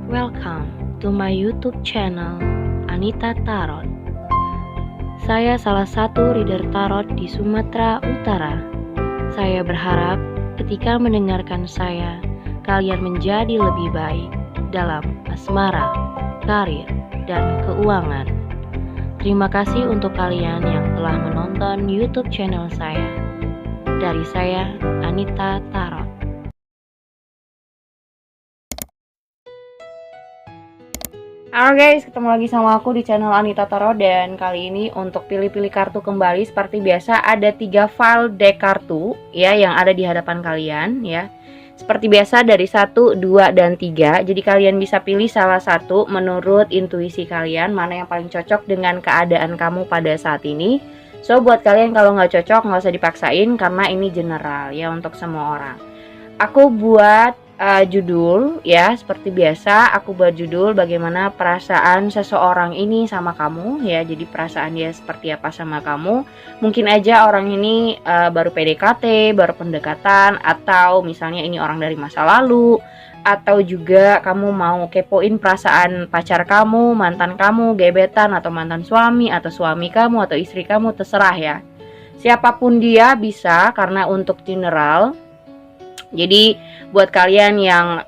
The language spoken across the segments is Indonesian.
Welcome to my YouTube channel, Anita Tarot. Saya salah satu reader tarot di Sumatera Utara. Saya berharap ketika mendengarkan saya, kalian menjadi lebih baik dalam asmara, karir, dan keuangan. Terima kasih untuk kalian yang telah menonton YouTube channel saya. Dari saya, Anita Tarot. Halo guys, ketemu lagi sama aku di channel Anita Tarot. Dan kali ini untuk pilih-pilih kartu kembali. Seperti biasa ada 3 file deck kartu ya yang ada di hadapan kalian ya. Seperti biasa dari 1, 2, dan 3. Jadi kalian bisa pilih salah satu menurut intuisi kalian, mana yang paling cocok dengan keadaan kamu pada saat ini. So buat kalian kalau nggak cocok nggak usah dipaksain, karena ini general ya untuk semua orang. Aku buat judul ya, seperti biasa aku buat judul bagaimana perasaan seseorang ini sama kamu ya. Jadi perasaan dia seperti apa sama kamu. Mungkin aja orang ini baru PDKT, baru pendekatan, atau misalnya ini orang dari masa lalu, atau juga kamu mau kepoin perasaan pacar kamu, mantan kamu, gebetan, atau mantan suami, atau suami kamu, atau istri kamu, terserah ya. Siapapun dia bisa, karena untuk general. Jadi buat kalian yang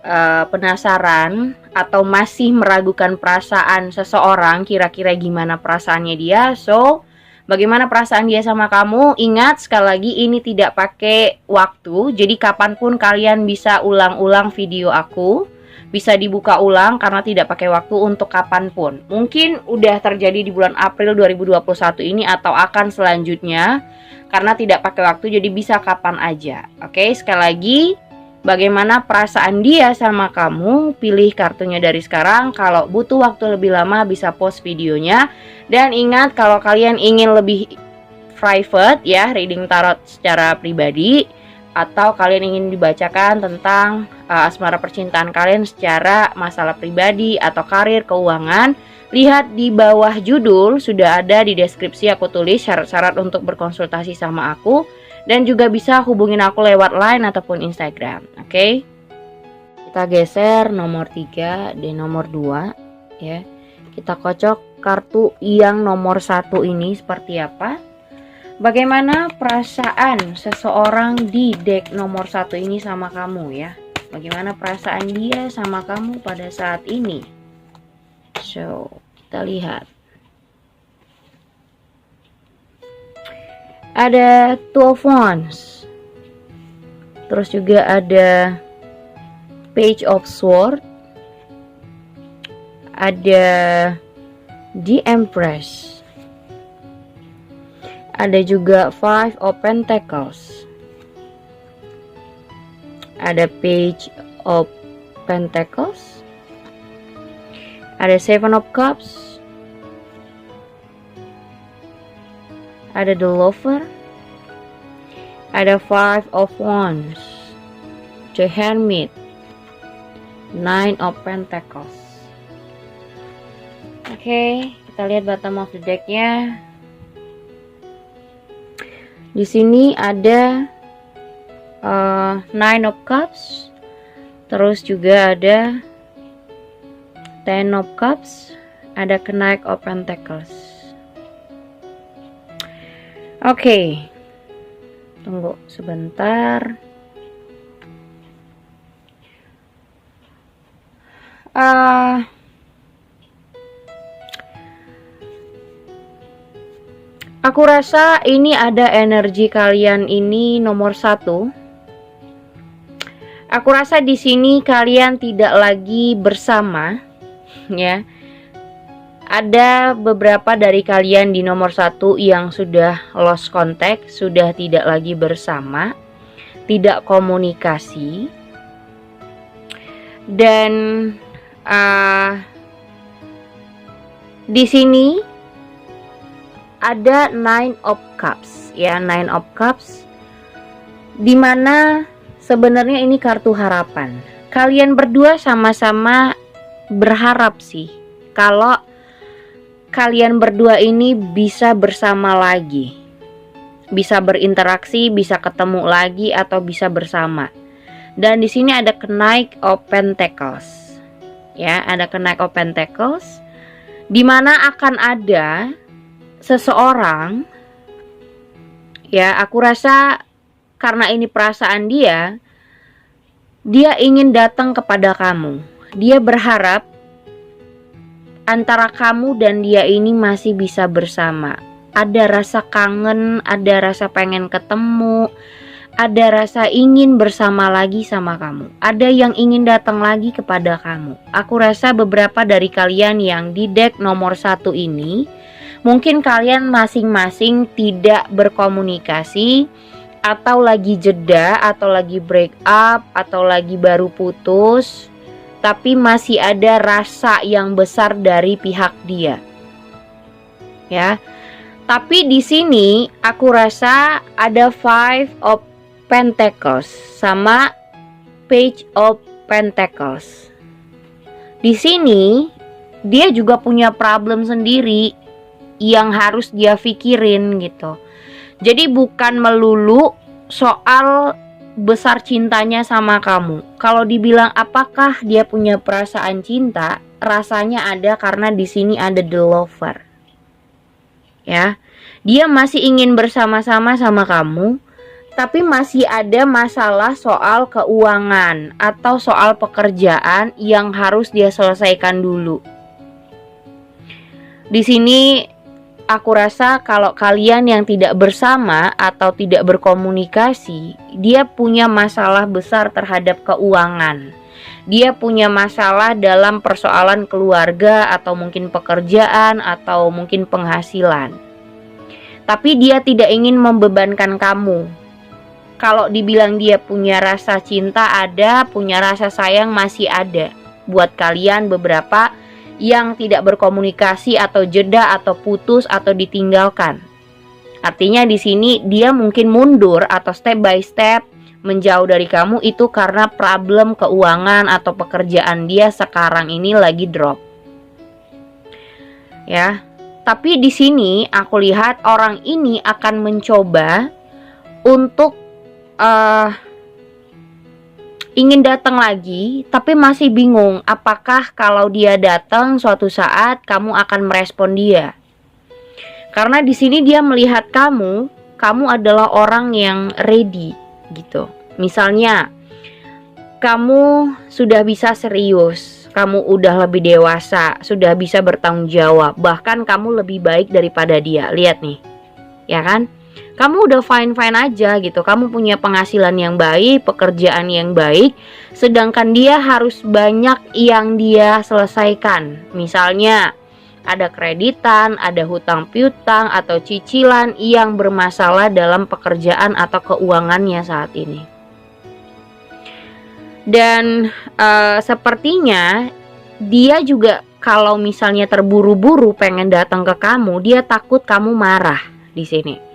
penasaran atau masih meragukan perasaan seseorang, kira-kira gimana perasaannya dia, so bagaimana perasaan dia sama kamu, ingat sekali lagi ini tidak pakai waktu. Jadi kapanpun kalian bisa ulang-ulang video aku, bisa dibuka ulang karena tidak pakai waktu untuk kapanpun. Mungkin udah terjadi di bulan April 2021 ini atau akan selanjutnya, karena tidak pakai waktu, jadi bisa kapan aja. Oke, sekali lagi, bagaimana perasaan dia sama kamu, pilih kartunya dari sekarang. Kalau butuh waktu lebih lama bisa pause videonya. Dan ingat, kalau kalian ingin lebih private ya, reading tarot secara pribadi, atau kalian ingin dibacakan tentang asmara percintaan kalian secara masalah pribadi atau karir, keuangan, lihat di bawah judul, sudah ada di deskripsi aku tulis syarat-syarat untuk berkonsultasi sama aku. Dan juga bisa hubungin aku lewat Line ataupun Instagram. Oke? Kita geser nomor 3 dan nomor 2 ya. Kita kocok kartu yang nomor 1 ini seperti apa. Bagaimana perasaan seseorang di deck nomor 1 ini sama kamu ya. Bagaimana perasaan dia sama kamu pada saat ini. So, kita lihat. Ada Two of Wands. Terus juga ada Page of Swords. Ada The Empress. Ada juga Five of Pentacles. Ada Page of Pentacles. Ada Seven of Cups. Ada The Lover. Ada Five of Wands. The Hermit. Nine of Pentacles. Oke, kita lihat bottom of the decknya. Di sini ada Nine of Cups. Terus juga ada Ten of Cups. Ada Knight of Pentacles. Oke, tunggu sebentar. Aku rasa ini ada energi kalian ini nomor 1. Aku rasa di sini kalian tidak lagi bersama, ya. Ada beberapa dari kalian di nomor 1 yang sudah lost contact, sudah tidak lagi bersama, tidak komunikasi. Dan di sini ada Nine of Cups, ya, Nine of Cups, dimana sebenarnya ini kartu harapan. Kalian berdua sama-sama berharap sih kalau kalian berdua ini bisa bersama lagi, bisa berinteraksi, bisa ketemu lagi, atau bisa bersama. Dan di sini ada Knight of Pentacles. ya, ada Knight of Pentacles, di mana akan ada seseorang, ya, aku rasa karena ini perasaan dia ingin datang kepada kamu. Dia berharap antara kamu dan dia ini masih bisa bersama. Ada rasa kangen, ada rasa pengen ketemu, ada rasa ingin bersama lagi sama kamu. Ada yang ingin datang lagi kepada kamu. Aku rasa beberapa dari kalian yang di deck nomor 1 ini, mungkin kalian masing-masing tidak berkomunikasi, atau lagi jeda, atau lagi break up, atau lagi baru putus, tapi masih ada rasa yang besar dari pihak dia. Ya. Tapi di sini aku rasa ada Five of Pentacles sama Page of Pentacles. Di sini dia juga punya problem sendiri yang harus dia pikirin gitu. Jadi bukan melulu soal besar cintanya sama kamu. Kalau dibilang apakah dia punya perasaan cinta, rasanya ada karena di sini ada the lover. Ya. Dia masih ingin bersama-sama sama kamu, tapi masih ada masalah soal keuangan atau soal pekerjaan yang harus dia selesaikan dulu. Di sini aku rasa kalau kalian yang tidak bersama atau tidak berkomunikasi, dia punya masalah besar terhadap keuangan. Dia punya masalah dalam persoalan keluarga atau mungkin pekerjaan atau mungkin penghasilan. Tapi dia tidak ingin membebankan kamu. Kalau dibilang dia punya rasa cinta ada, punya rasa sayang masih ada. Buat kalian beberapa yang tidak berkomunikasi atau jeda atau putus atau ditinggalkan. Artinya di sini dia mungkin mundur atau step by step menjauh dari kamu itu karena problem keuangan atau pekerjaan dia sekarang ini lagi drop. Ya. Tapi di sini aku lihat orang ini akan mencoba untuk ingin datang lagi, tapi masih bingung apakah kalau dia datang suatu saat kamu akan merespon dia. Karena di sini dia melihat kamu adalah orang yang ready gitu. Misalnya kamu sudah bisa serius, kamu udah lebih dewasa, sudah bisa bertanggung jawab, bahkan kamu lebih baik daripada dia. Lihat nih, ya kan? Kamu udah fine-fine aja gitu. Kamu punya penghasilan yang baik, pekerjaan yang baik, sedangkan dia harus banyak yang dia selesaikan. Misalnya ada kreditan, ada hutang piutang atau cicilan yang bermasalah dalam pekerjaan atau keuangannya saat ini. Dan sepertinya dia juga kalau misalnya terburu-buru pengen datang ke kamu, dia takut kamu marah di sini.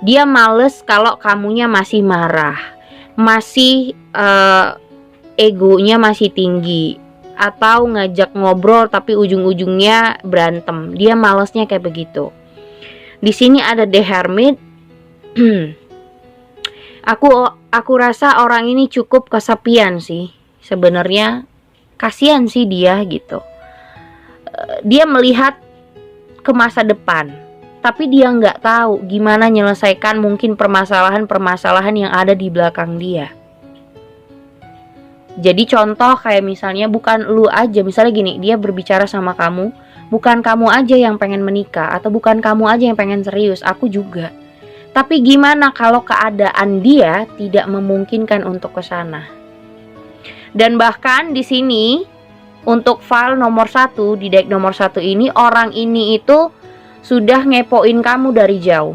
Dia males kalau kamunya masih marah, masih egonya masih tinggi, atau ngajak ngobrol tapi ujung-ujungnya berantem. Dia malesnya kayak begitu. Di sini ada The Hermit. Aku rasa orang ini cukup kesepian sih. Sebenarnya kasihan sih dia gitu. Dia melihat ke masa depan, tapi dia nggak tahu gimana menyelesaikan mungkin permasalahan-permasalahan yang ada di belakang dia. Jadi contoh kayak misalnya bukan lu aja, misalnya gini, dia berbicara sama kamu, bukan kamu aja yang pengen menikah atau bukan kamu aja yang pengen serius, aku juga. Tapi gimana kalau keadaan dia tidak memungkinkan untuk ke sana? Dan bahkan di sini untuk file nomor 1 di deck nomor 1 ini, orang ini itu sudah ngepoin kamu dari jauh.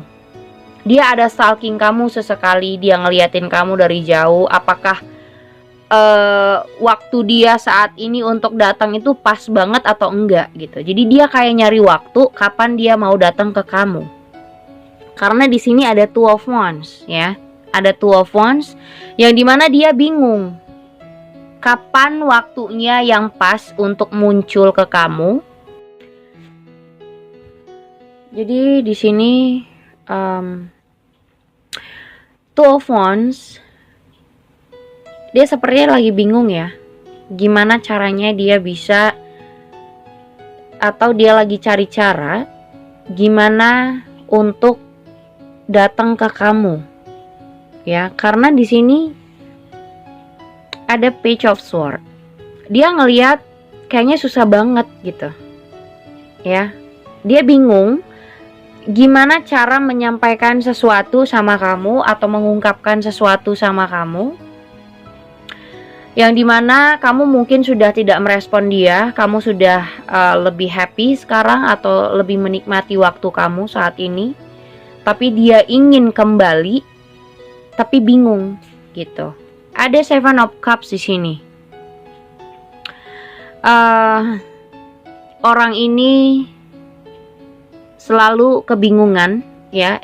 Dia ada stalking kamu sesekali, dia ngeliatin kamu dari jauh. Apakah waktu dia saat ini untuk datang itu pas banget atau enggak gitu. Jadi dia kayak nyari waktu kapan dia mau datang ke kamu. Karena di sini ada Two of Wands ya. Ada Two of Wands yang dimana dia bingung kapan waktunya yang pas untuk muncul ke kamu. Jadi di sini Two of Wands, dia sepertinya lagi bingung ya. gimana caranya dia bisa, atau dia lagi cari cara gimana untuk datang ke kamu. Ya, karena di sini ada Page of Sword. Dia ngelihat kayaknya susah banget gitu. Ya. Dia bingung gimana cara menyampaikan sesuatu sama kamu atau mengungkapkan sesuatu sama kamu. Yang dimana kamu mungkin sudah tidak merespon dia, kamu sudah lebih happy sekarang atau lebih menikmati waktu kamu saat ini. Tapi dia ingin kembali, tapi bingung gitu. Ada Seven of Cups di sini. Orang ini selalu kebingungan, ya.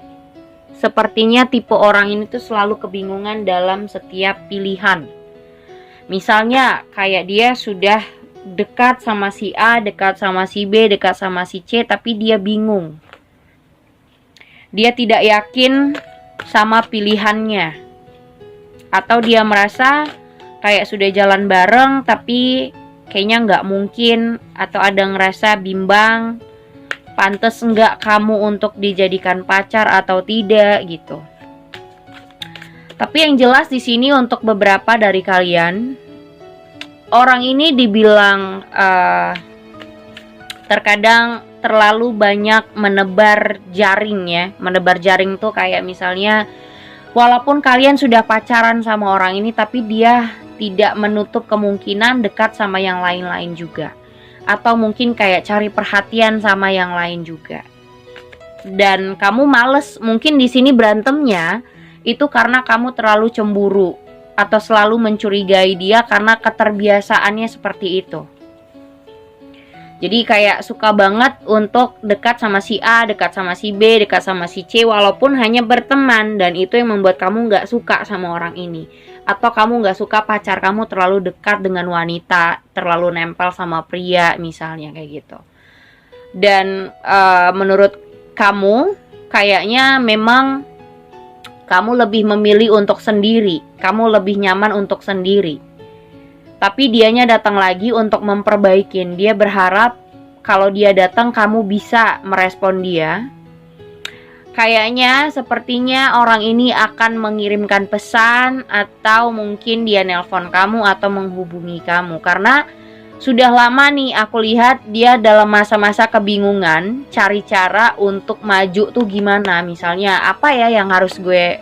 Sepertinya tipe orang ini tuh selalu kebingungan dalam setiap pilihan. Misalnya kayak dia sudah dekat sama si A, dekat sama si B, dekat sama si C, tapi dia bingung. Dia tidak yakin sama pilihannya. Atau dia merasa kayak sudah jalan bareng tapi kayaknya nggak mungkin. Atau ada ngerasa bimbang, pantas nggak kamu untuk dijadikan pacar atau tidak gitu. Tapi yang jelas di sini untuk beberapa dari kalian, orang ini dibilang terkadang terlalu banyak menebar jaring ya. Menebar jaring tuh kayak misalnya walaupun kalian sudah pacaran sama orang ini, tapi dia tidak menutup kemungkinan dekat sama yang lain-lain juga. Atau mungkin kayak cari perhatian sama yang lain juga. Dan kamu males, mungkin di sini berantemnya itu karena kamu terlalu cemburu atau selalu mencurigai dia karena keterbiasaannya seperti itu. Jadi kayak suka banget untuk dekat sama si A, dekat sama si B, dekat sama si C walaupun hanya berteman, dan itu yang membuat kamu gak suka sama orang ini. Atau kamu gak suka pacar kamu terlalu dekat dengan wanita, terlalu nempel sama pria misalnya kayak gitu. Dan menurut kamu kayaknya memang kamu lebih memilih untuk sendiri, kamu lebih nyaman untuk sendiri. Tapi dianya datang lagi untuk memperbaikin. Dia berharap kalau dia datang kamu bisa merespon dia. Kayaknya sepertinya orang ini akan mengirimkan pesan atau mungkin dia nelpon kamu atau menghubungi kamu. Karena sudah lama nih aku lihat dia dalam masa-masa kebingungan, cari cara untuk maju tuh gimana. Misalnya apa ya yang harus gue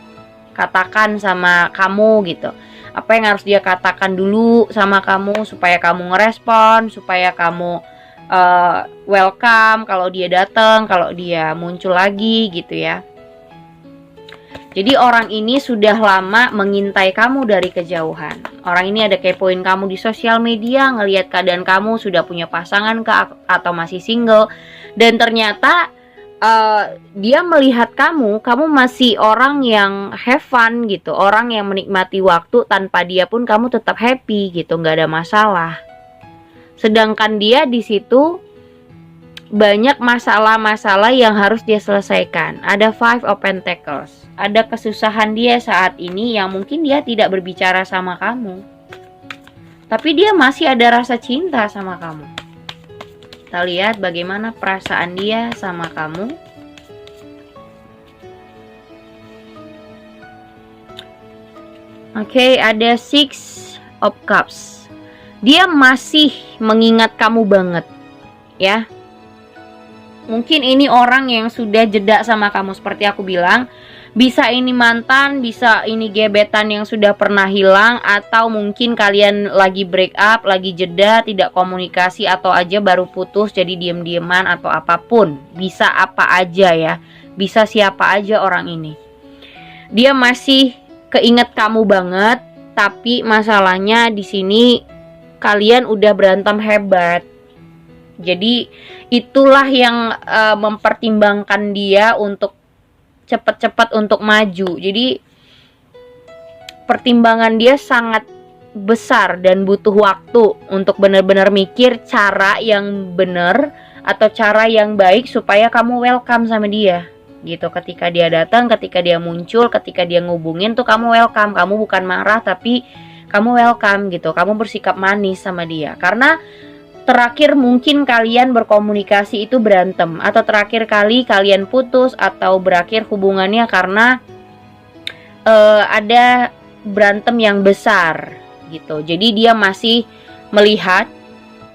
katakan sama kamu gitu. Apa yang harus dia katakan dulu sama kamu supaya kamu ngerespon, supaya kamu welcome kalau dia datang, kalau dia muncul lagi gitu ya. Jadi orang ini sudah lama mengintai kamu dari kejauhan. Orang ini ada kepoin kamu di sosial media, ngelihat keadaan kamu sudah punya pasangan atau masih single. Dan ternyata dia melihat kamu masih orang yang have fun gitu. Orang yang menikmati waktu, tanpa dia pun kamu tetap happy gitu, nggak ada masalah. Sedangkan dia di situ banyak masalah-masalah yang harus dia selesaikan. Ada Five of Pentacles. Ada kesusahan dia saat ini yang mungkin dia tidak berbicara sama kamu. Tapi dia masih ada rasa cinta sama kamu. Kita lihat bagaimana perasaan dia sama kamu. Oke, ada Six of Cups. Dia masih mengingat kamu banget, ya. Mungkin ini orang yang sudah jeda sama kamu, seperti aku bilang. Bisa ini mantan, bisa ini gebetan yang sudah pernah hilang, atau mungkin kalian lagi break up, lagi jeda, tidak komunikasi, atau aja baru putus jadi diem-dieman atau apapun. Bisa apa aja ya, bisa siapa aja orang ini. Dia masih keinget kamu banget, tapi masalahnya di sini kalian udah berantem hebat. Jadi itulah yang mempertimbangkan dia untuk cepat-cepat untuk maju. Jadi pertimbangan dia sangat besar dan butuh waktu untuk benar-benar mikir cara yang benar atau cara yang baik supaya kamu welcome sama dia gitu. Ketika dia datang, ketika dia muncul, ketika dia ngubungin tuh kamu welcome. Kamu bukan marah, tapi kamu welcome gitu, kamu bersikap manis sama dia. Karena terakhir mungkin kalian berkomunikasi itu berantem, atau terakhir kali kalian putus atau berakhir hubungannya karena ada berantem yang besar gitu. Jadi dia masih melihat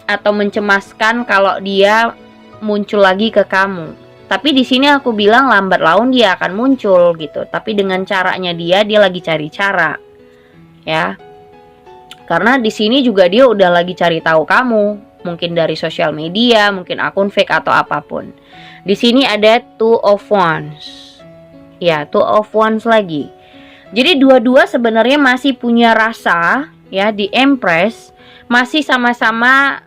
atau mencemaskan kalau dia muncul lagi ke kamu. Tapi di sini aku bilang lambat laun dia akan muncul gitu. Tapi dengan caranya dia lagi cari cara, ya. Karena di sini juga dia udah lagi cari tahu kamu, mungkin dari sosial media, mungkin akun fake atau apapun. Di sini ada Two of Wands, ya, Two of Wands lagi. Jadi dua-dua sebenarnya masih punya rasa, ya, di Empress, masih sama-sama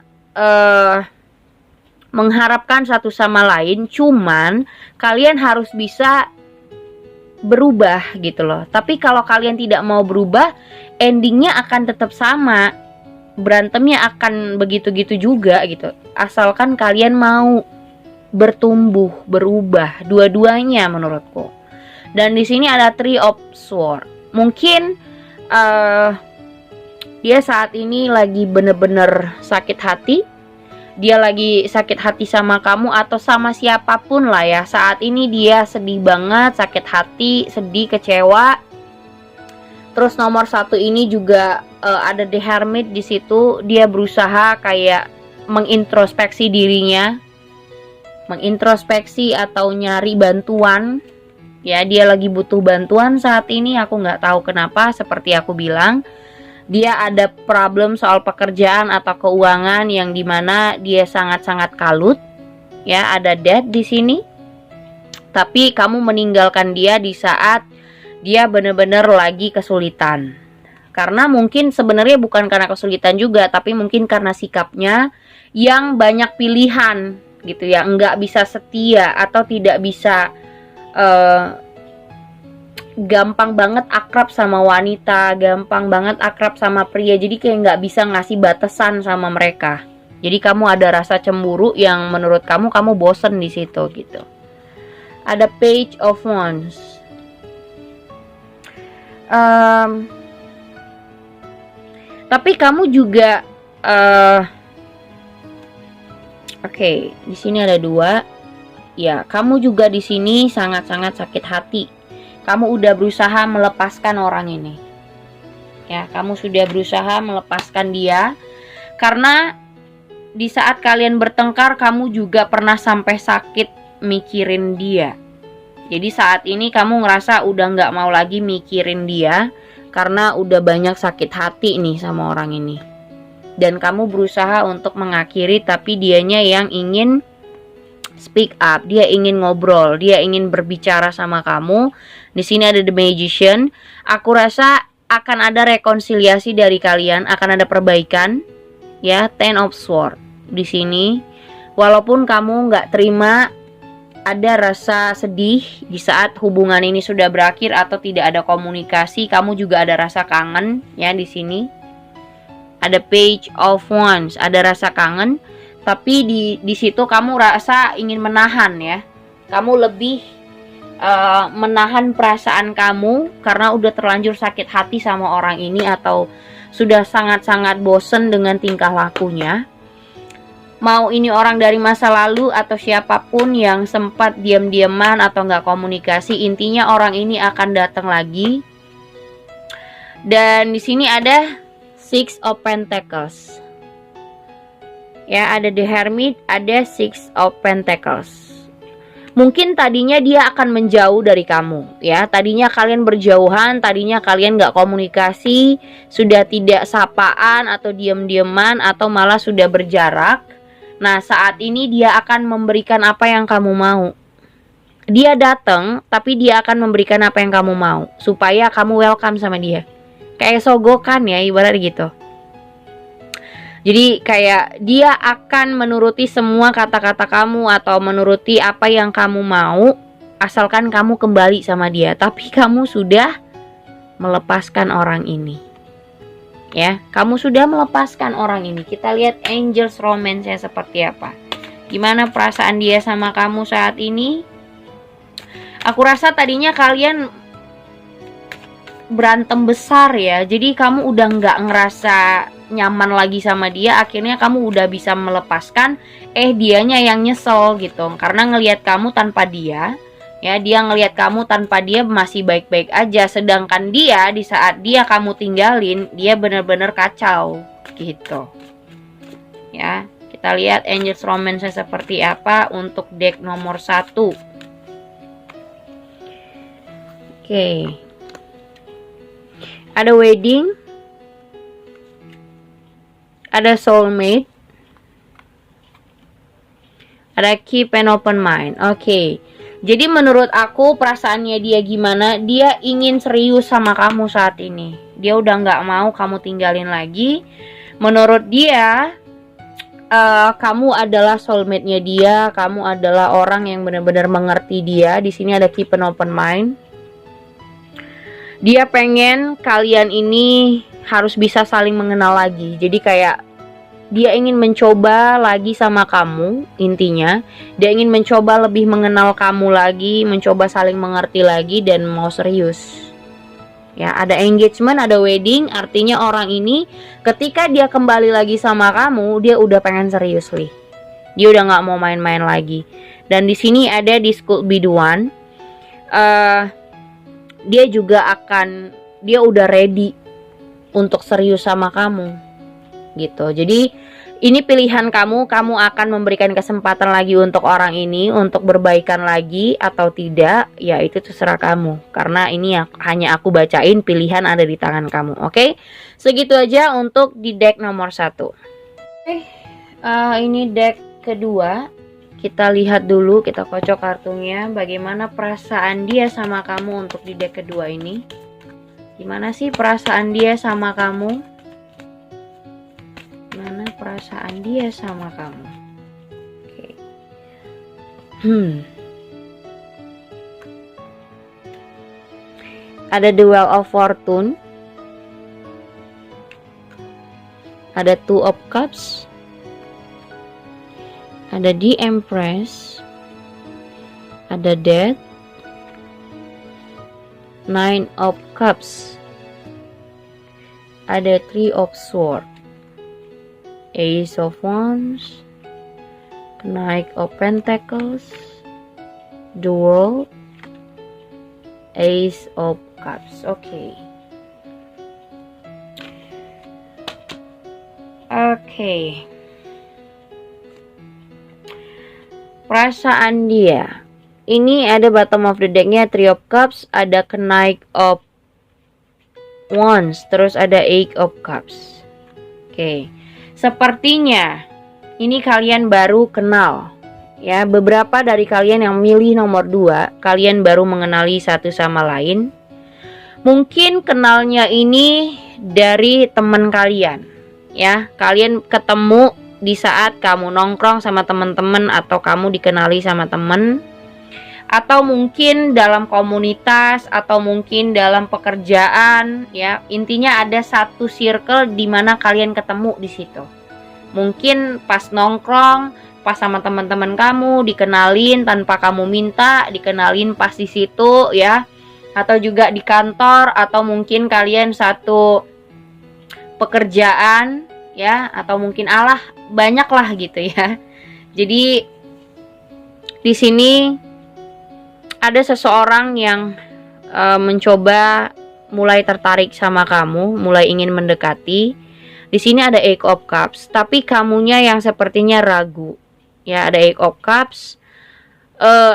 mengharapkan satu sama lain, cuman kalian harus bisa berubah gitu loh. Tapi kalau kalian tidak mau berubah, endingnya akan tetap sama, berantemnya akan begitu-gitu juga gitu. Asalkan kalian mau bertumbuh, berubah, dua-duanya menurutku. Dan di sini ada Three of Swords. Mungkin dia saat ini lagi bener-bener sakit hati. Dia lagi sakit hati sama kamu atau sama siapapun lah ya. Saat ini dia sedih banget, sakit hati, sedih, kecewa. Terus nomor satu ini juga ada The Hermit di situ. Dia berusaha kayak mengintrospeksi dirinya, mengintrospeksi atau nyari bantuan. Ya, dia lagi butuh bantuan saat ini. Aku nggak tahu kenapa. Seperti aku bilang, dia ada problem soal pekerjaan atau keuangan yang dimana dia sangat-sangat kalut. Ya, ada death di sini. Tapi kamu meninggalkan dia di saat dia benar-benar lagi kesulitan. Karena mungkin sebenarnya bukan karena kesulitan juga, tapi mungkin karena sikapnya yang banyak pilihan gitu ya, nggak bisa setia atau tidak bisa gampang banget akrab sama wanita, gampang banget akrab sama pria. Jadi kayak nggak bisa ngasih batasan sama mereka. Jadi kamu ada rasa cemburu yang menurut kamu bosen di situ gitu. Ada Page of Wands. Tapi kamu juga oke, di sini ada dua. Ya, kamu juga di sini sangat-sangat sakit hati. Kamu udah berusaha melepaskan orang ini. Ya, kamu sudah berusaha melepaskan dia. Karena di saat kalian bertengkar, kamu juga pernah sampai sakit mikirin dia. Jadi saat ini kamu ngerasa udah gak mau lagi mikirin dia. Karena udah banyak sakit hati nih sama orang ini. Dan kamu berusaha untuk mengakhiri, tapi dianya yang ingin speak up, dia ingin ngobrol, dia ingin berbicara sama kamu. Di sini ada The Magician. Aku rasa akan ada rekonsiliasi dari kalian, akan ada perbaikan. Ya, Ten of Swords di sini. Walaupun kamu nggak terima, ada rasa sedih di saat hubungan ini sudah berakhir atau tidak ada komunikasi. Kamu juga ada rasa kangen ya di sini. Ada Page of Wands, ada rasa kangen. Tapi di situ kamu rasa ingin menahan ya. Kamu lebih menahan perasaan kamu karena udah terlanjur sakit hati sama orang ini atau sudah sangat-sangat bosen dengan tingkah lakunya. Mau ini orang dari masa lalu atau siapapun yang sempat diam-diaman atau nggak komunikasi, intinya orang ini akan datang lagi. Dan di sini ada Six of Pentacles. Ya, ada The Hermit, ada Six of Pentacles. Mungkin tadinya dia akan menjauh dari kamu, ya. Tadinya kalian berjauhan, tadinya kalian gak komunikasi, sudah tidak sapaan atau diam-diaman atau malah sudah berjarak. Nah, saat ini dia akan memberikan apa yang kamu mau. Dia datang, tapi dia akan memberikan apa yang kamu mau, supaya kamu welcome sama dia. Kayak sogokan ya, ibarat gitu. Jadi kayak dia akan menuruti semua kata-kata kamu atau menuruti apa yang kamu mau, asalkan kamu kembali sama dia. Tapi kamu sudah melepaskan orang ini. Ya, kamu sudah melepaskan orang ini. Kita lihat Angels Romance-nya seperti apa. Gimana perasaan dia sama kamu saat ini? Aku rasa tadinya kalian berantem besar ya. Jadi kamu udah nggak ngerasa nyaman lagi sama dia, akhirnya kamu udah bisa melepaskan, dianya yang nyesel gitu. Karena ngelihat kamu tanpa dia, ya, dia ngelihat kamu tanpa dia masih baik-baik aja, sedangkan dia di saat dia kamu tinggalin, dia bener-bener kacau gitu. Ya, kita lihat Angels Romance seperti apa untuk deck nomor 1. Oke. Ada wedding, ada soulmate, ada keep an open mind. Oke. Jadi menurut aku perasaannya dia gimana? Dia ingin serius sama kamu saat ini. Dia udah nggak mau kamu tinggalin lagi. Menurut dia, kamu adalah soulmate-nya dia. Kamu adalah orang yang benar-benar mengerti dia. Di sini ada keep an open mind. Dia pengen kalian ini harus bisa saling mengenal lagi. Jadi kayak dia ingin mencoba lagi sama kamu, intinya. Dia ingin mencoba lebih mengenal kamu lagi, mencoba saling mengerti lagi dan mau serius. Ya, ada engagement, ada wedding, artinya orang ini ketika dia kembali lagi sama kamu, dia udah pengen serius, Li. Dia udah nggak mau main-main lagi. Dan di sini ada this could be the one. Dia juga dia udah ready untuk serius sama kamu gitu. Jadi ini pilihan kamu akan memberikan kesempatan lagi untuk orang ini untuk berbaikan lagi atau tidak, ya itu terserah kamu. Karena ini hanya aku bacain, pilihan ada di tangan kamu. Oke? Segitu aja untuk di deck nomor 1. Ini deck kedua. Kita lihat dulu, kita kocok kartunya, bagaimana perasaan dia sama kamu untuk di deck kedua ini. Gimana sih perasaan dia sama kamu? Gimana perasaan dia sama kamu? Oke. Ada the Wheel of Fortune. Ada Two of Cups. Ada the Empress, ada Death, Nine of Cups, ada Three of Swords, Ace of Wands, Knight of Pentacles, the World, Ace of Cups. Oke. Perasaan dia. Ini ada bottom of the decknya Three of Cups, ada Knight of Wands, terus ada Eight of Cups. Oke. Sepertinya ini kalian baru kenal. Ya, beberapa dari kalian yang milih nomor 2, kalian baru mengenali satu sama lain. Mungkin kenalnya ini dari teman kalian. Ya, kalian ketemu di saat kamu nongkrong sama teman-teman atau kamu dikenali sama teman, atau mungkin dalam komunitas, atau mungkin dalam pekerjaan, ya. Intinya ada satu circle di mana kalian ketemu di situ. Mungkin pas nongkrong, pas sama teman-teman kamu dikenalin tanpa kamu minta, dikenalin pas di situ, ya. Atau juga di kantor, atau mungkin kalian satu pekerjaan, ya, atau mungkin banyak lah gitu ya. Jadi di sini ada seseorang yang mencoba mulai tertarik sama kamu, mulai ingin mendekati. Di sini ada Eight of Cups, tapi kamunya yang sepertinya ragu. Ya, ada Eight of Cups.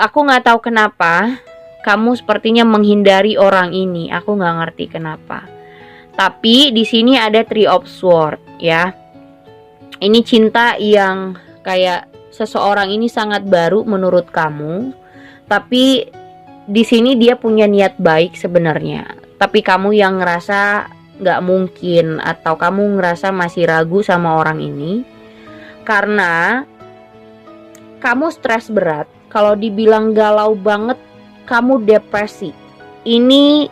Aku nggak tahu kenapa kamu sepertinya menghindari orang ini. Aku nggak ngerti kenapa. Tapi di sini ada Three of Swords, ya. Ini cinta yang kayak seseorang ini sangat baru menurut kamu, tapi di sini dia punya niat baik sebenarnya. Tapi kamu yang ngerasa nggak mungkin, atau kamu ngerasa masih ragu sama orang ini karena kamu stres berat. Kalau dibilang galau banget, kamu depresi. Ini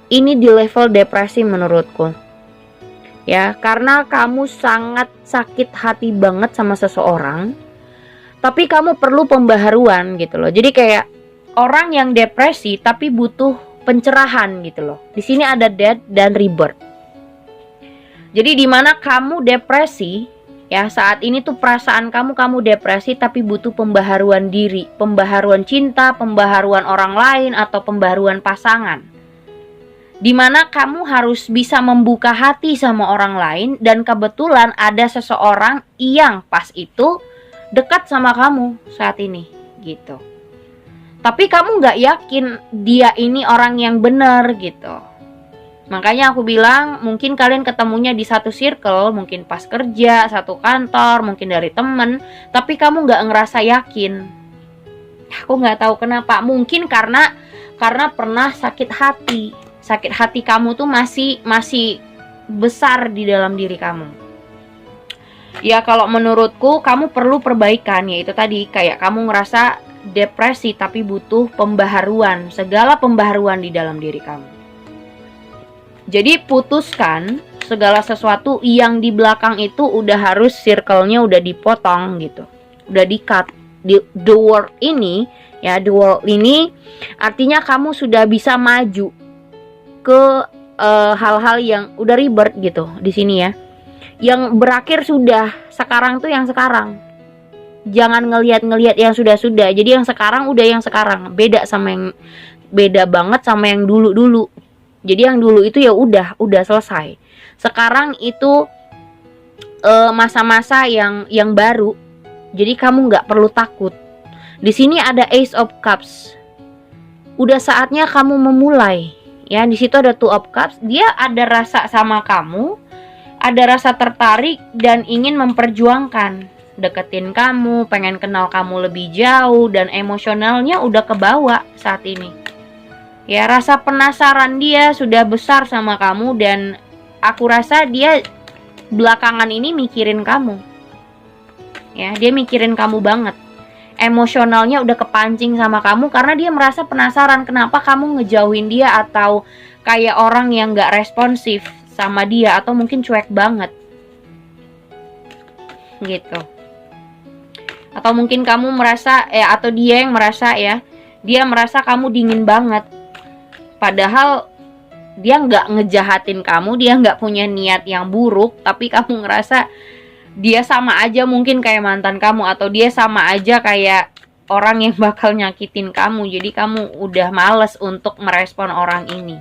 di level depresi menurutku. Ya, karena kamu sangat sakit hati banget sama seseorang, tapi kamu perlu pembaharuan gitu loh. Jadi kayak orang yang depresi tapi butuh pencerahan gitu loh. Di sini ada death dan rebirth. Jadi di mana kamu depresi, ya saat ini tuh perasaan kamu depresi tapi butuh pembaharuan diri, pembaharuan cinta, pembaharuan orang lain atau pembaharuan pasangan. Di mana kamu harus bisa membuka hati sama orang lain dan kebetulan ada seseorang yang pas itu dekat sama kamu saat ini gitu. Tapi kamu nggak yakin dia ini orang yang benar gitu. Makanya aku bilang mungkin kalian ketemunya di satu circle, mungkin pas kerja, satu kantor, mungkin dari temen, tapi kamu nggak ngerasa yakin. Aku nggak tahu kenapa. Mungkin karena pernah sakit hati. Sakit hati kamu tuh masih besar di dalam diri kamu. Ya kalau menurutku kamu perlu perbaikan, yaitu tadi kayak kamu ngerasa depresi tapi butuh pembaharuan, segala pembaharuan di dalam diri kamu. Jadi putuskan segala sesuatu yang di belakang itu udah harus circle-nya udah dipotong gitu. Udah di-cut. The world ini, ya the world ini artinya kamu sudah bisa maju ke hal-hal yang udah ribet gitu di sini ya. Yang berakhir sudah, sekarang tuh yang sekarang. Jangan ngelihat yang sudah-sudah. Jadi yang sekarang udah yang sekarang. Beda banget sama yang dulu-dulu. Jadi yang dulu itu ya udah selesai. Sekarang itu masa-masa yang baru. Jadi kamu nggak perlu takut. Di sini ada Ace of Cups. Udah saatnya kamu memulai. Ya, di situ ada Two of Cups. Dia ada rasa sama kamu, ada rasa tertarik dan ingin memperjuangkan, deketin kamu, pengen kenal kamu lebih jauh dan emosionalnya udah kebawa saat ini. Ya, rasa penasaran dia sudah besar sama kamu dan aku rasa dia belakangan ini mikirin kamu. Ya, dia mikirin kamu banget. Emosionalnya udah kepancing sama kamu karena dia merasa penasaran kenapa kamu ngejauhin dia atau kayak orang yang gak responsif sama dia atau mungkin cuek banget. Gitu. Atau mungkin kamu merasa atau dia yang merasa ya, dia merasa kamu dingin banget. Padahal dia nggak ngejahatin kamu, dia nggak punya niat yang buruk, tapi kamu ngerasa dia sama aja mungkin kayak mantan kamu, atau dia sama aja kayak orang yang bakal nyakitin kamu. Jadi kamu udah males untuk merespon orang ini.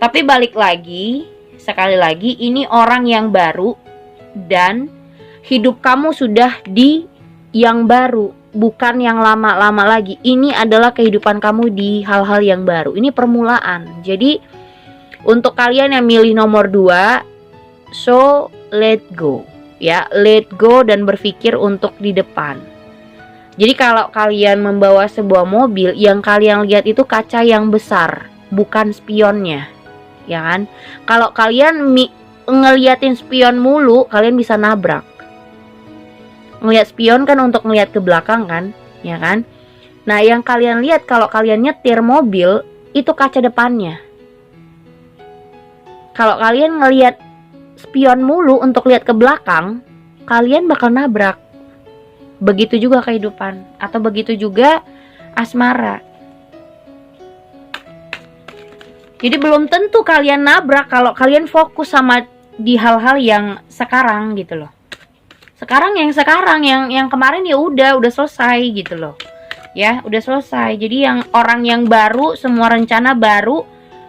Tapi balik lagi, sekali lagi, ini orang yang baru dan hidup kamu sudah di yang baru, bukan yang lama-lama lagi. Ini adalah kehidupan kamu di hal-hal yang baru. Ini permulaan. Jadi untuk kalian yang milih nomor 2, so let go. Ya, let go dan berpikir untuk di depan. Jadi kalau kalian membawa sebuah mobil, yang kalian lihat itu kaca yang besar, bukan spionnya. Ya kan? Kalau kalian ngeliatin spion mulu, kalian bisa nabrak. Ngeliat spion kan untuk ngeliat ke belakang kan, ya kan? Nah, yang kalian lihat kalau kalian nyetir mobil itu kaca depannya. Kalau kalian ngeliat spion mulu untuk lihat ke belakang, kalian bakal nabrak. Begitu juga kehidupan, atau begitu juga asmara. Jadi belum tentu kalian nabrak kalau kalian fokus sama di hal-hal yang sekarang gitu loh. Sekarang yang kemarin ya udah selesai gitu loh. Ya, udah selesai. Jadi yang orang yang baru, semua rencana baru.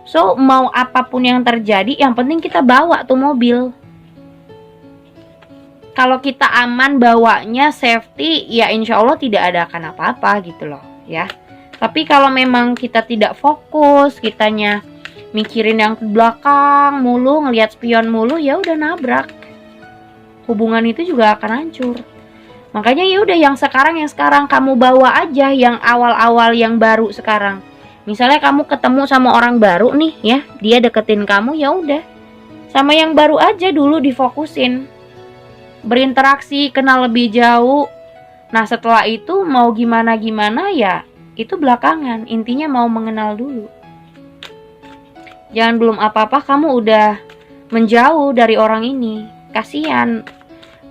So, mau apapun yang terjadi, yang penting kita bawa tuh mobil. Kalau kita aman bawanya, safety, ya insya Allah tidak ada akan apa-apa gitu loh, ya. Tapi kalau memang kita tidak fokus, kitanya mikirin yang ke belakang mulu, ngelihat spion mulu, ya udah nabrak. Hubungan itu juga akan hancur. Makanya ya udah yang sekarang kamu bawa aja, yang awal-awal yang baru sekarang. Misalnya kamu ketemu sama orang baru nih ya, dia deketin kamu, ya udah sama yang baru aja dulu difokusin. Berinteraksi, kenal lebih jauh. Nah, setelah itu mau gimana ya itu belakangan. Intinya mau mengenal dulu. Jangan belum apa-apa kamu udah menjauh dari orang ini. Kasihan.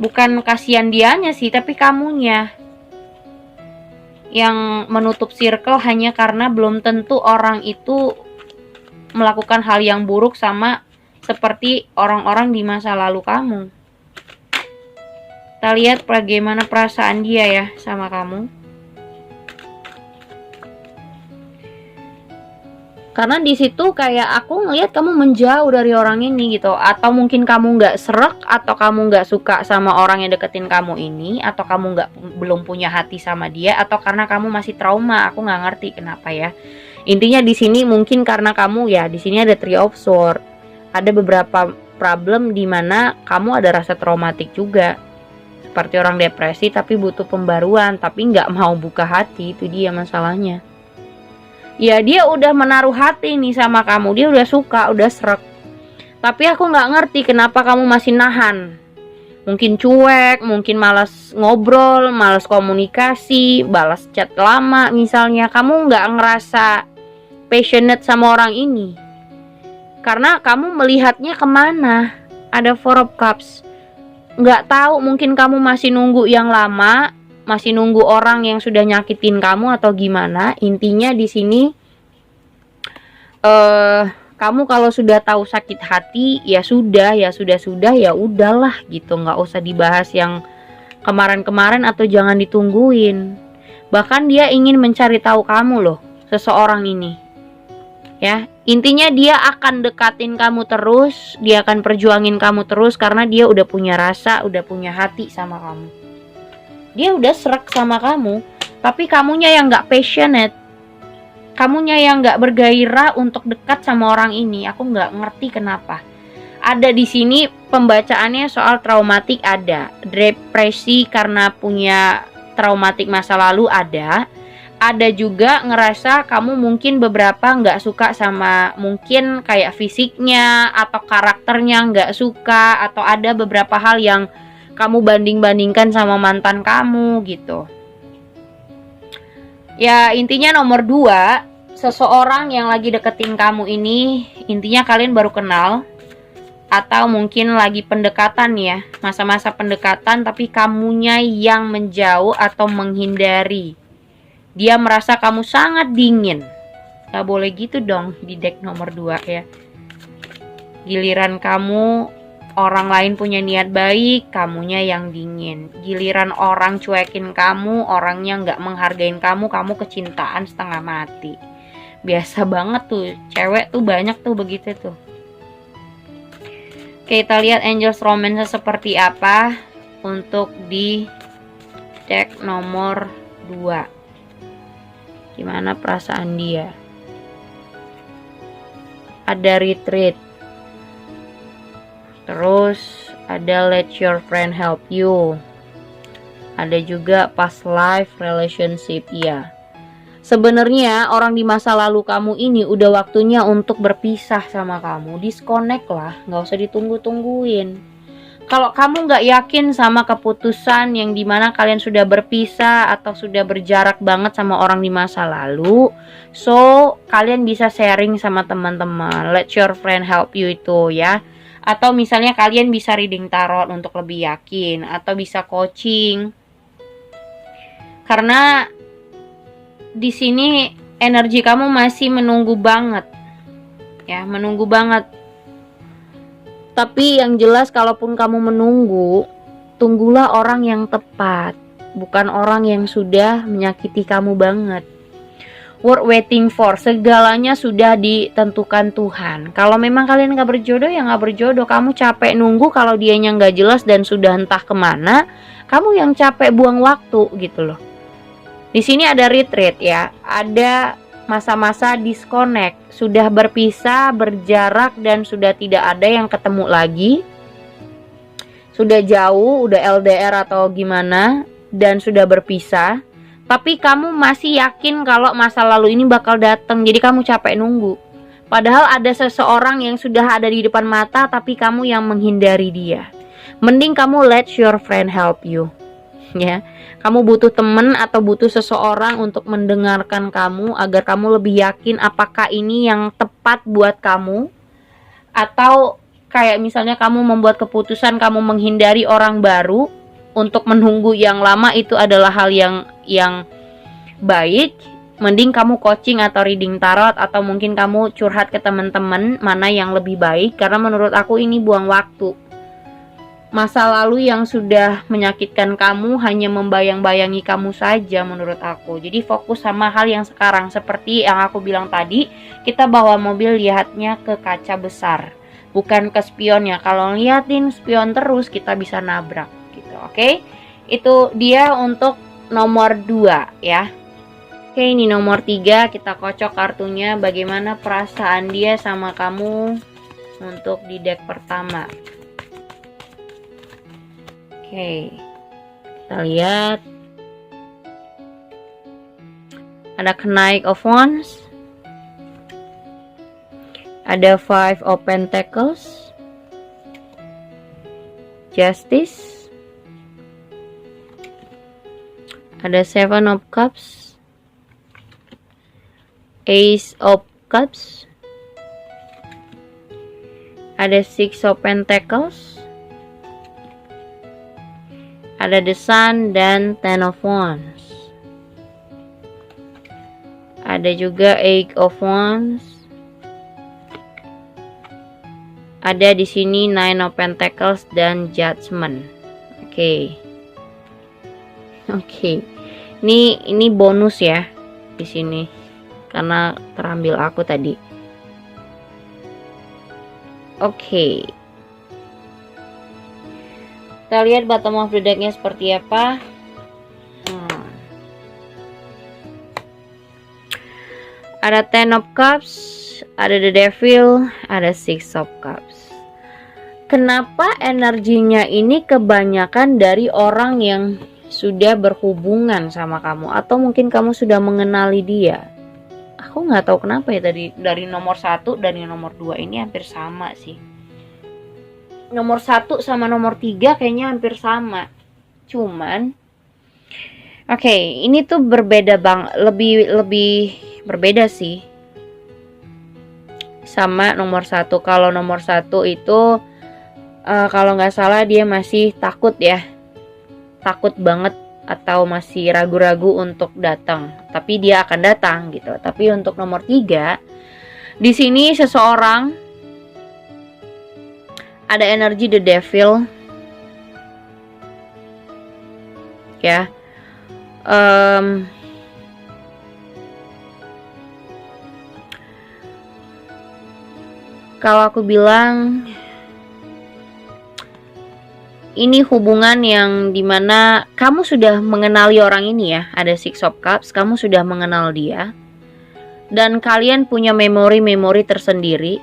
Bukan kasihan dianya sih, tapi kamunya yang menutup circle hanya karena belum tentu orang itu melakukan hal yang buruk sama seperti orang-orang di masa lalu kamu. Kita lihat bagaimana perasaan dia ya sama kamu. Karena di situ kayak aku ngelihat kamu menjauh dari orang ini gitu. Atau mungkin kamu nggak srek, atau kamu nggak suka sama orang yang deketin kamu ini, atau kamu belum punya hati sama dia, atau karena kamu masih trauma. Aku nggak ngerti kenapa ya. Intinya di sini mungkin karena kamu ya, di sini ada Three of Swords. Ada beberapa problem di mana kamu ada rasa traumatik juga. Seperti orang depresi tapi butuh pembaruan, tapi nggak mau buka hati, itu dia masalahnya. Ya dia udah menaruh hati nih sama kamu, dia udah suka, udah srek. Tapi aku nggak ngerti kenapa kamu masih nahan. Mungkin cuek, mungkin malas ngobrol, malas komunikasi, balas chat lama misalnya. Kamu nggak ngerasa passionate sama orang ini. Karena kamu melihatnya kemana? Ada Four of Cups. Nggak tahu, mungkin kamu masih nunggu yang lama, masih nunggu orang yang sudah nyakitin kamu atau gimana. Intinya di sini kamu kalau sudah tahu sakit hati ya sudah ya udahlah gitu, nggak usah dibahas yang kemarin-kemarin atau jangan ditungguin. Bahkan dia ingin mencari tahu kamu loh, seseorang ini ya. Intinya dia akan dekatin kamu terus, dia akan perjuangin kamu terus karena dia udah punya rasa, udah punya hati sama kamu. Dia udah srek sama kamu, tapi kamunya yang gak passionate, kamunya yang gak bergairah untuk dekat sama orang ini. Aku gak ngerti kenapa. Ada di sini pembacaannya soal traumatik, ada depresi karena punya traumatik masa lalu, ada juga ngerasa kamu mungkin beberapa gak suka sama mungkin kayak fisiknya atau karakternya gak suka, atau ada beberapa hal yang kamu banding-bandingkan sama mantan kamu gitu. Ya intinya nomor 2, seseorang yang lagi deketin kamu ini, intinya kalian baru kenal atau mungkin lagi pendekatan ya, masa-masa pendekatan, tapi kamunya yang menjauh atau menghindari. Dia merasa kamu sangat dingin. Gak boleh gitu dong di deck nomor 2 ya. Giliran kamu orang lain punya niat baik, kamunya yang dingin. Giliran orang cuekin kamu, orangnya gak menghargain kamu, kamu kecintaan setengah mati. Biasa banget tuh, cewek tuh banyak tuh begitu tuh. Oke, kita lihat Angels Romance seperti apa untuk di deck nomor 2. Gimana perasaan dia? Ada Retreat. Terus ada Let Your Friend Help You. Ada juga Past Life Relationship ya. Sebenarnya orang di masa lalu kamu ini udah waktunya untuk berpisah sama kamu. Disconnect lah, gak usah ditunggu-tungguin. Kalau kamu gak yakin sama keputusan yang dimana kalian sudah berpisah atau sudah berjarak banget sama orang di masa lalu, so kalian bisa sharing sama teman-teman. Let your friend help you itu ya. Atau misalnya kalian bisa reading tarot untuk lebih yakin, atau bisa coaching. Karena di sini energi kamu masih menunggu banget. Ya, menunggu banget. Tapi yang jelas kalaupun kamu menunggu, tunggulah orang yang tepat, bukan orang yang sudah menyakiti kamu banget. Worth waiting for, segalanya sudah ditentukan Tuhan. Kalau memang kalian gak berjodoh, ya gak berjodoh. Kamu capek nunggu kalau dianya gak jelas dan sudah entah kemana, kamu yang capek buang waktu gitu loh. Di sini ada retreat ya, ada masa-masa disconnect, sudah berpisah, berjarak, dan sudah tidak ada yang ketemu lagi. Sudah jauh, udah LDR atau gimana, dan sudah berpisah. Tapi kamu masih yakin kalau masa lalu ini bakal datang, jadi kamu capek nunggu. Padahal ada seseorang yang sudah ada di depan mata, tapi kamu yang menghindari dia. Mending kamu let your friend help you. Ya, kamu butuh temen atau butuh seseorang untuk mendengarkan kamu agar kamu lebih yakin apakah ini yang tepat buat kamu. Atau kayak misalnya kamu membuat keputusan kamu menghindari orang baru untuk menunggu yang lama, itu adalah hal yang baik. Mending kamu coaching atau reading tarot, atau mungkin kamu curhat ke teman-teman, mana yang lebih baik, karena menurut aku ini buang waktu. Masa lalu yang sudah menyakitkan kamu hanya membayang-bayangi kamu saja menurut aku. Jadi fokus sama hal yang sekarang. Seperti yang aku bilang tadi, kita bawa mobil lihatnya ke kaca besar, bukan ke spionnya. Kalau liatin spion terus kita bisa nabrak gitu. Oke? Itu dia untuk nomor 2 ya. Oke, ini nomor 3, kita kocok kartunya. Bagaimana perasaan dia sama kamu untuk di deck pertama. Oke, kita lihat. Ada Knight of Wands, ada Five of Pentacles, Justice, ada Seven of Cups, Ace of Cups, ada Six of Pentacles, ada The Sun dan Ten of Wands. Ada juga Eight of Wands. Ada di sini Nine of Pentacles dan Judgment. Oke. Ini bonus ya di sini. Karena terambil aku tadi. Oke. Kita lihat bottom of the deck-nya seperti apa. Ada Ten of Cups, ada The Devil, ada Six of Cups. Kenapa energinya ini kebanyakan dari orang yang sudah berhubungan sama kamu, atau mungkin kamu sudah mengenali dia? Aku nggak tahu kenapa ya, tadi dari nomor 1 dan nomor 2 ini hampir sama sih. Nomor 1 sama nomor 3 kayaknya hampir sama. Cuman ini tuh berbeda bang, lebih berbeda sih sama nomor 1. Kalau nomor 1 itu kalau nggak salah dia masih takut ya. Takut banget atau masih ragu-ragu untuk datang, tapi dia akan datang gitu. Tapi untuk nomor 3 di sini seseorang ada energi The Devil ya. Kalau aku bilang ini hubungan yang dimana kamu sudah mengenali orang ini ya. Ada Six of Cups, kamu sudah mengenal dia. Dan kalian punya memori-memori tersendiri.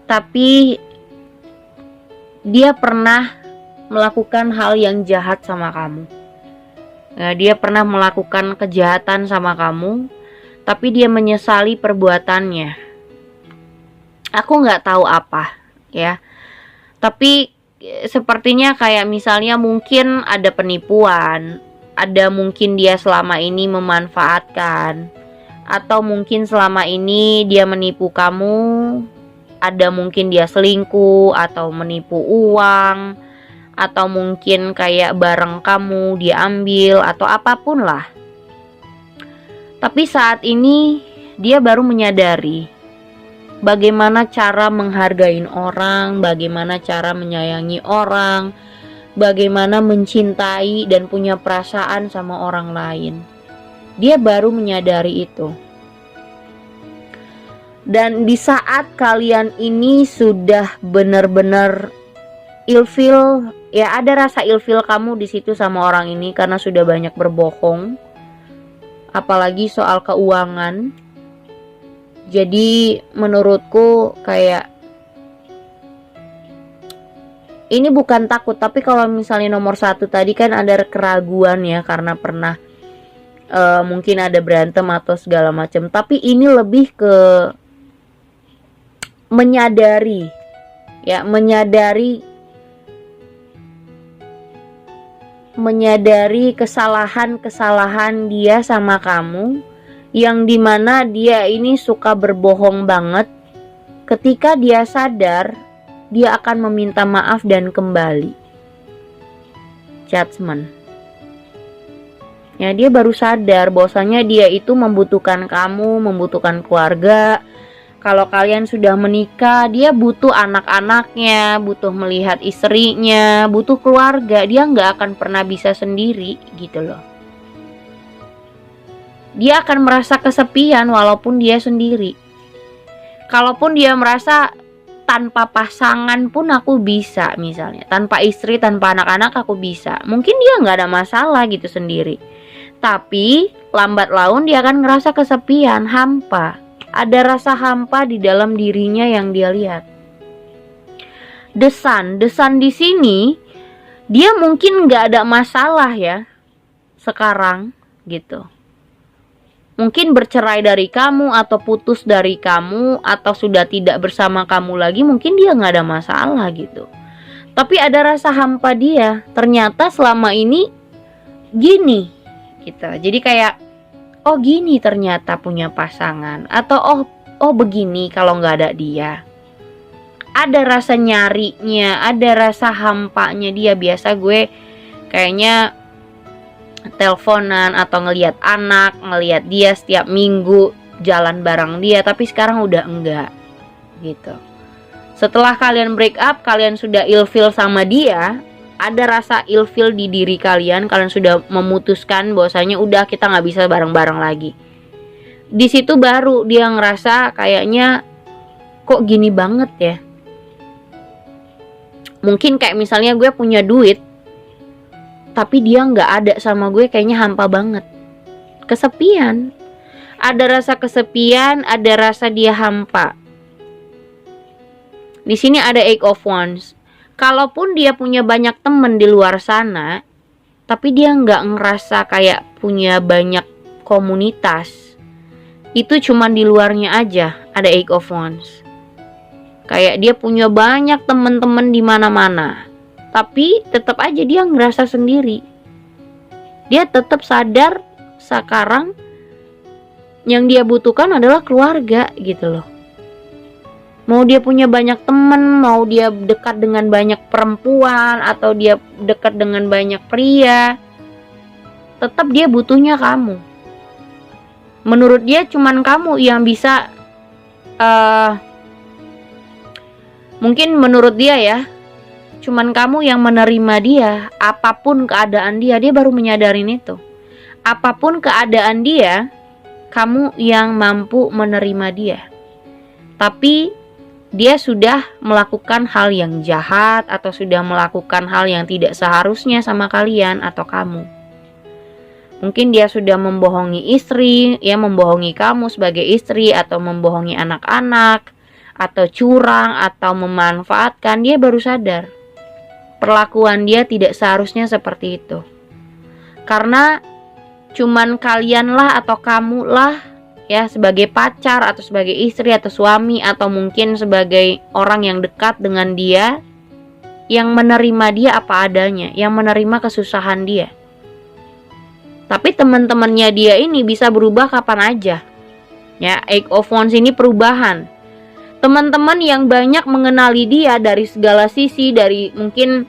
Tapi dia pernah melakukan hal yang jahat sama kamu. Nah, dia pernah melakukan kejahatan sama kamu, tapi dia menyesali perbuatannya. Aku nggak tahu apa ya. Tapi sepertinya kayak misalnya mungkin ada penipuan, ada mungkin dia selama ini memanfaatkan, atau mungkin selama ini dia menipu kamu, ada mungkin dia selingkuh atau menipu uang, atau mungkin kayak barang kamu dia ambil atau apapun lah. Tapi saat ini dia baru menyadari bagaimana cara menghargai orang, bagaimana cara menyayangi orang, bagaimana mencintai dan punya perasaan sama orang lain. Dia baru menyadari itu. Dan di saat kalian ini sudah benar-benar ilfil, ya ada rasa ilfil kamu di situ sama orang ini karena sudah banyak berbohong, apalagi soal keuangan. Jadi menurutku kayak ini bukan takut, tapi kalau misalnya nomor 1 tadi kan ada keraguan ya karena pernah mungkin ada berantem atau segala macam. Tapi ini lebih ke menyadari ya, menyadari kesalahan dia sama kamu, yang dimana dia ini suka berbohong banget. Ketika dia sadar, dia akan meminta maaf dan kembali. Judgment. Ya, dia baru sadar bahwasanya dia itu membutuhkan kamu, membutuhkan keluarga. Kalau kalian sudah menikah, dia butuh anak-anaknya, butuh melihat istrinya, butuh keluarga. Dia nggak akan pernah bisa sendiri gitu loh. Dia akan merasa kesepian walaupun dia sendiri. Kalaupun dia merasa tanpa pasangan pun aku bisa, misalnya tanpa istri, tanpa anak-anak aku bisa, mungkin dia nggak ada masalah gitu sendiri. Tapi lambat laun dia akan ngerasa kesepian, hampa. Ada rasa hampa di dalam dirinya yang dia lihat. Desan di sini dia mungkin nggak ada masalah ya sekarang gitu. Mungkin bercerai dari kamu atau putus dari kamu atau sudah tidak bersama kamu lagi, mungkin dia nggak ada masalah gitu. Tapi ada rasa hampa dia. Ternyata selama ini gini gitu. Jadi kayak oh gini ternyata punya pasangan, atau oh begini kalau nggak ada dia. Ada rasa nyarinya, ada rasa hampanya dia. Biasa gue kayaknya teleponan atau ngelihat anak, ngelihat dia setiap minggu, jalan bareng dia, tapi sekarang udah enggak gitu. Setelah kalian break up, kalian sudah ilfeel sama dia, ada rasa ilfeel di diri kalian, kalian sudah memutuskan bahwasanya udah kita nggak bisa bareng-bareng lagi. Di situ baru dia ngerasa kayaknya kok gini banget ya. Mungkin kayak misalnya gue punya duit, tapi dia nggak ada sama gue, kayaknya hampa banget. Kesepian. Ada rasa kesepian, ada rasa dia hampa. Di sini ada Eight of Wands. Kalaupun dia punya banyak temen di luar sana, tapi dia nggak ngerasa kayak punya banyak komunitas. Itu cuman di luarnya aja ada Eight of Wands. Kayak dia punya banyak temen-temen di mana-mana, tapi tetap aja dia ngerasa sendiri. Dia tetap sadar sekarang yang dia butuhkan adalah keluarga gitu loh. Mau dia punya banyak temen, mau dia dekat dengan banyak perempuan, atau dia dekat dengan banyak pria, tetap dia butuhnya kamu. Menurut dia cuman kamu yang bisa mungkin menurut dia ya, cuman kamu yang menerima dia. Apapun keadaan dia baru menyadarin itu. Apapun keadaan dia, kamu yang mampu menerima dia. Tapi dia sudah melakukan hal yang jahat, atau sudah melakukan hal yang tidak seharusnya sama kalian atau kamu. Mungkin dia sudah membohongi istri, ya membohongi kamu sebagai istri, atau membohongi anak-anak, atau curang, atau memanfaatkan. Dia baru sadar perlakuan dia tidak seharusnya seperti itu. Karena cuman kalianlah atau kamulah ya, sebagai pacar atau sebagai istri atau suami, atau mungkin sebagai orang yang dekat dengan dia, yang menerima dia apa adanya, yang menerima kesusahan dia. Tapi teman-temannya dia ini bisa berubah kapan aja. Ya, Eight of Wands ini perubahan. Teman-teman yang banyak mengenali dia dari segala sisi, dari mungkin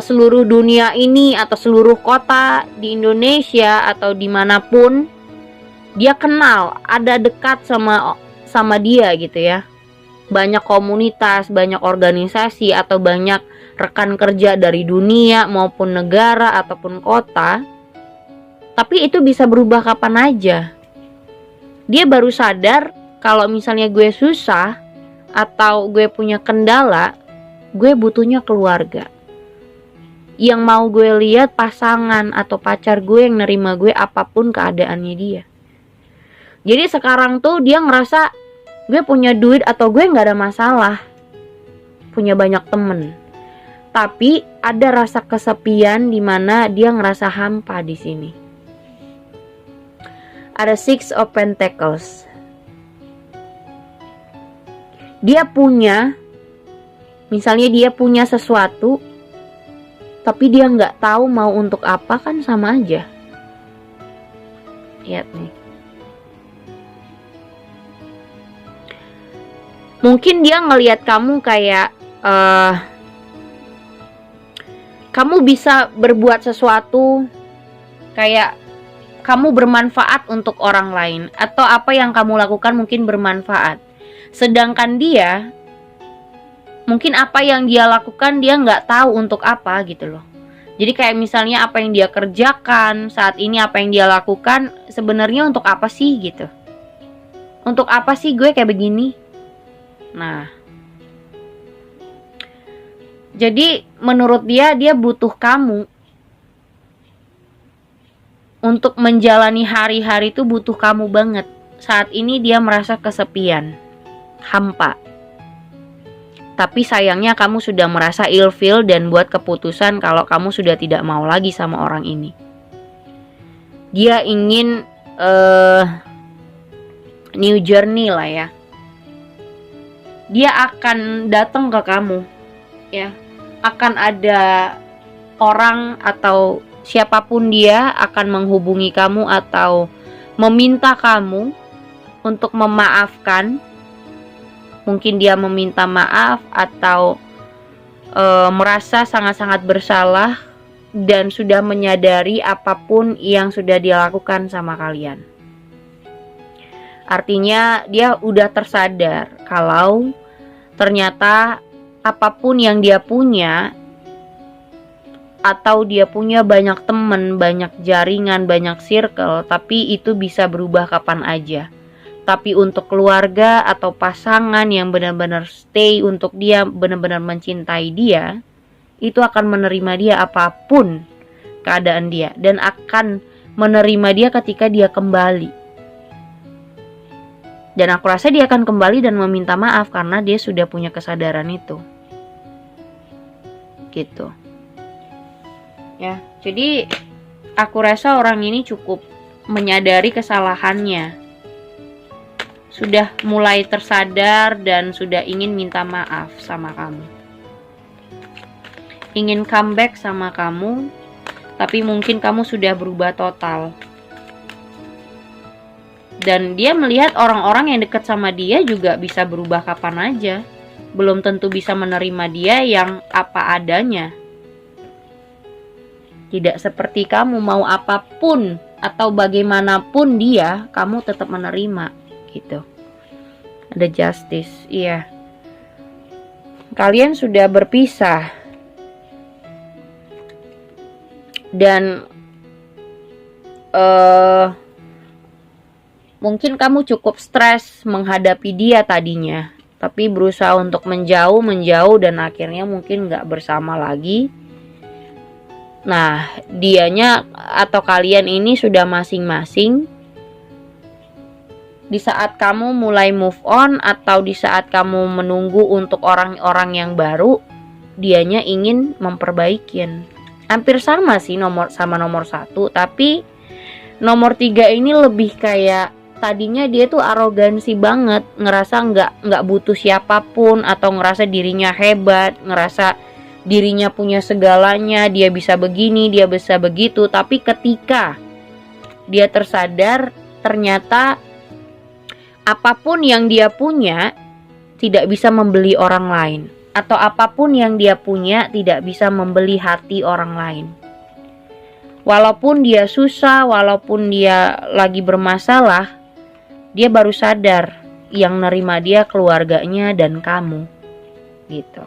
seluruh dunia ini atau seluruh kota di Indonesia atau dimanapun, dia kenal, ada dekat sama dia gitu ya. Banyak komunitas, banyak organisasi, atau banyak rekan kerja dari dunia maupun negara ataupun kota. Tapi itu bisa berubah kapan aja. Dia baru sadar kalau misalnya gue susah atau gue punya kendala, gue butuhnya keluarga. Yang mau gue lihat pasangan atau pacar gue yang nerima gue apapun keadaannya dia. Jadi sekarang tuh dia ngerasa gue punya duit atau gue gak ada masalah, punya banyak temen. Tapi ada rasa kesepian di mana dia ngerasa hampa di sini. Ada Six of Pentacles. Dia punya, misalnya dia punya sesuatu, tapi dia nggak tahu mau untuk apa, kan sama aja. Lihat nih. Mungkin dia ngelihat kamu kayak kamu bisa berbuat sesuatu kayak kamu bermanfaat untuk orang lain, atau apa yang kamu lakukan mungkin bermanfaat. Sedangkan dia, mungkin apa yang dia lakukan dia nggak tahu untuk apa gitu loh. Jadi kayak misalnya apa yang dia kerjakan saat ini, apa yang dia lakukan sebenarnya untuk apa sih gitu. Untuk apa sih gue kayak begini? Nah, jadi menurut dia butuh kamu. Untuk menjalani hari-hari itu butuh kamu banget. Saat ini dia merasa kesepian, hampa. Tapi sayangnya kamu sudah merasa ilfeel dan buat keputusan kalau kamu sudah tidak mau lagi sama orang ini. Dia ingin new journey lah ya. Dia akan datang ke kamu, ya. Akan ada orang atau siapapun dia akan menghubungi kamu atau meminta kamu untuk memaafkan. Mungkin dia meminta maaf atau merasa sangat-sangat bersalah dan sudah menyadari apapun yang sudah dia lakukan sama kalian. Artinya dia udah tersadar kalau ternyata apapun yang dia punya, atau dia punya banyak teman, banyak jaringan, banyak circle, tapi itu bisa berubah kapan aja. Tapi untuk keluarga atau pasangan yang benar-benar stay untuk dia, benar-benar mencintai dia, itu akan menerima dia apapun keadaan dia, dan akan menerima dia ketika dia kembali. Dan aku rasa dia akan kembali dan meminta maaf karena dia sudah punya kesadaran itu. Gitu. Ya, jadi aku rasa orang ini cukup menyadari kesalahannya. Sudah mulai tersadar dan sudah ingin minta maaf sama kamu. Ingin comeback sama kamu, tapi mungkin kamu sudah berubah total. Dan dia melihat orang-orang yang dekat sama dia juga bisa berubah kapan aja. Belum tentu bisa menerima dia yang apa adanya. Tidak seperti kamu mau apapun atau bagaimanapun dia, kamu tetap menerima gitu. Ada justice, iya. Kalian sudah berpisah. Dan mungkin kamu cukup stres menghadapi dia tadinya, tapi berusaha untuk menjauh dan akhirnya mungkin gak bersama lagi. Nah, dianya atau kalian ini sudah masing-masing. Di saat kamu mulai move on atau di saat kamu menunggu untuk orang-orang yang baru, dianya ingin memperbaikin. Hampir sama sih nomor 1, tapi nomor 3 ini lebih kayak tadinya dia tuh arogansi banget, ngerasa nggak butuh siapapun atau ngerasa dirinya hebat, ngerasa dirinya punya segalanya, dia bisa begini, dia bisa begitu. Tapi ketika dia tersadar ternyata apapun yang dia punya tidak bisa membeli orang lain, atau apapun yang dia punya tidak bisa membeli hati orang lain. Walaupun dia susah, walaupun dia lagi bermasalah, dia baru sadar yang nerima dia keluarganya dan kamu gitu.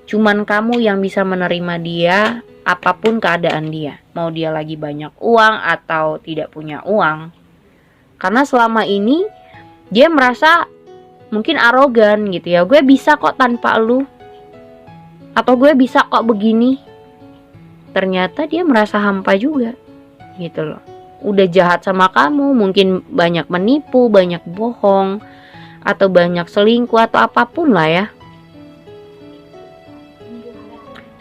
Cuman kamu yang bisa menerima dia apapun keadaan dia. Mau dia lagi banyak uang atau tidak punya uang. Karena selama ini dia merasa mungkin arogan gitu ya. Gue bisa kok tanpa lu. Atau gue bisa kok begini. Ternyata dia merasa hampa juga. Gitu loh. Udah jahat sama kamu. Mungkin banyak menipu, banyak bohong. Atau banyak selingkuh atau apapun lah ya.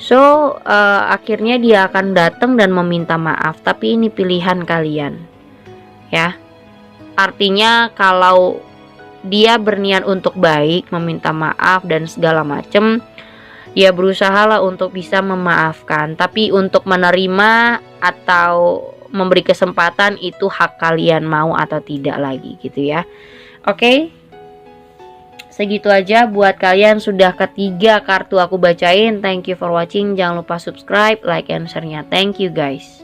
So, akhirnya dia akan datang dan meminta maaf. Tapi ini pilihan kalian. Ya. Artinya kalau dia berniat untuk baik, meminta maaf dan segala macem, ya berusahalah untuk bisa memaafkan. Tapi untuk menerima atau memberi kesempatan itu hak kalian mau atau tidak lagi gitu ya. Oke. Segitu aja buat kalian, sudah ketiga kartu aku bacain. Thank you for watching. Jangan lupa subscribe, like, and share-nya. Thank you guys.